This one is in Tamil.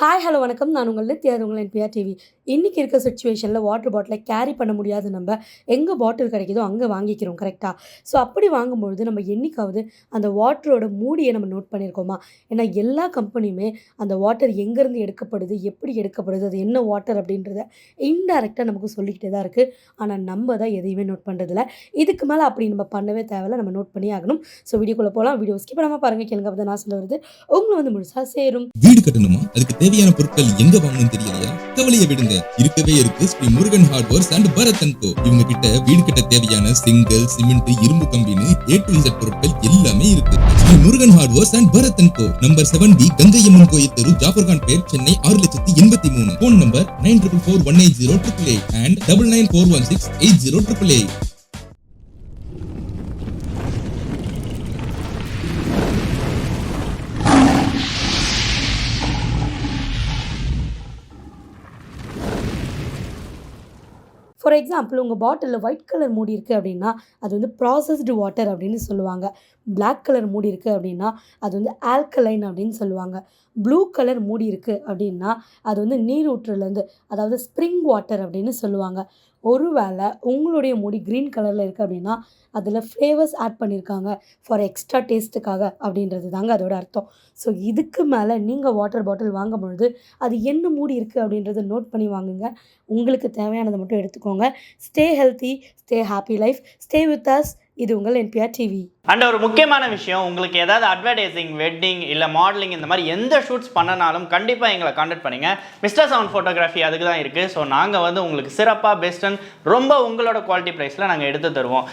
ஹாய் ஹலோ வணக்கம். நான் உங்கள் நித்யா, இது உங்கள் NPR டிவி. இன்னைக்கு இருக்க சிச்சுவேஷன்ல வாட்டர் பாட்டில கேரி பண்ண முடியாது நம்ம. எங்க பாட்டில் கிடைக்குதோ அங்க வாங்கிக்கிறோம் கரெக்ட்டா? ஸோ அப்படி வாங்கும்பொழுது நம்ம என்னைக்காவது அந்த வாட்டரோட மூடிய நம்ம நோட் பண்ணியிருக்கோமா? ஏன்னா எல்லா கம்பெனியுமே அந்த வாட்டர் எங்கேருந்து எடுக்கப்படுது, எப்படி எடுக்கப்படுது, அது என்ன வாட்டர் அப்படின்றத இன்டைரக்ட்டா நமக்கு சொல்லிக்கிட்டே தான் இருக்கு. ஆனா நம்ம தான் எதையுமே நோட் பண்றதில்ல. இதுக்கு மேல அப்படி நம்ம பண்ணவே தேவையில்ல. நம்ம நோட் பண்ணியே ஆகணும். ஸோ வீடியோக்குள்ள போலாம். வீடியோ ஸ்கிப் பண்ணாம பாருங்க. கேளுங்க. அப்பதான் நான் சொல்ல வருது உங்கள வந்து முழுசா சேரும். வீடு கட்டணுமா? அதுக்கு தேவையான பொருட்கள் எங்க வாங்கணும்னு தெரியலையா? கவலைய விடுங்க. இருக்கவே இருக்கு Shri Murugan hardwares and Bharat and co. இவங்க கிட்ட வீடு கட்ட தேவையான செங்கல், சிமெண்ட், இரும்பு கம்பின்னு A to Z பொருட்கள் எல்லாமே இருக்கு. Shri Murugan hardwares and Bharat and co. Number 7B Gangaiamman கோயில் தெரு, Jafferkhanpet, Chennai 6,83,000. Phone number 94418088 and 9941680888. For example உங்க பாட்டில்ல ஒயிட் கலர் மூடி இருக்கு அப்படின்னா, அது வந்து ப்ராசஸ்டு வாட்டர் அப்படின்னு சொல்லுவாங்க. பிளாக் கலர் மூடி இருக்கு அப்படின்னா, அது வந்து ஆல்கலைன் அப்படின்னு சொல்லுவாங்க. ப்ளூ கலர் மூடி இருக்கு அப்படின்னா, அது வந்து நீரூற்றுலேருந்து அதாவது ஸ்ப்ரிங் வாட்டர் அப்படின்னு சொல்லுவாங்க. ஒருவேளை உங்களுடைய மூடி கிரீன் கலர்ல இருக்கு அப்படின்னா, அதில ஃப்ளேவர்ஸ் ஆட் பண்ணியிருக்காங்க. ஃபார் எக்ஸ்ட்ரா டேஸ்ட்டுக்காக அப்படின்றது தாங்க அதோட அர்த்தம். ஸோ இதுக்கு மேல நீங்க வாட்டர் பாட்டில் வாங்கும்பொழுது, அது என்ன மூடி இருக்கு அப்படின்றத நோட் பண்ணி வாங்குங்க. உங்களுக்கு தேவையானத மட்டும் எடுத்துக்கோங்க. Stay healthy, stay happy life, stay with us. இது உங்கள் NPR டிவி. அண்ட் ஒரு முக்கியமான விஷயம், உங்களுக்கு ஏதாவது அட்வர்டைசிங், வெட்டிங் இல்லை மாடலிங் இந்த மாதிரி எந்த ஷூட்ஸ் பண்ணனாலும் கண்டிப்பாக எங்களை கான்டாக்ட் பண்ணுங்கள். மிஸ்டர் சவுண்ட் ஃபோட்டோகிராஃபி அதுக்கு தான் இருக்குது. ஸோ நாங்கள் வந்து உங்களுக்கு சிறப்பாக பெஸ்ட் அண்ட் ரொம்ப உங்களோட குவாலிட்டி ப்ரைஸில் நாங்கள் எடுத்து தருவோம்.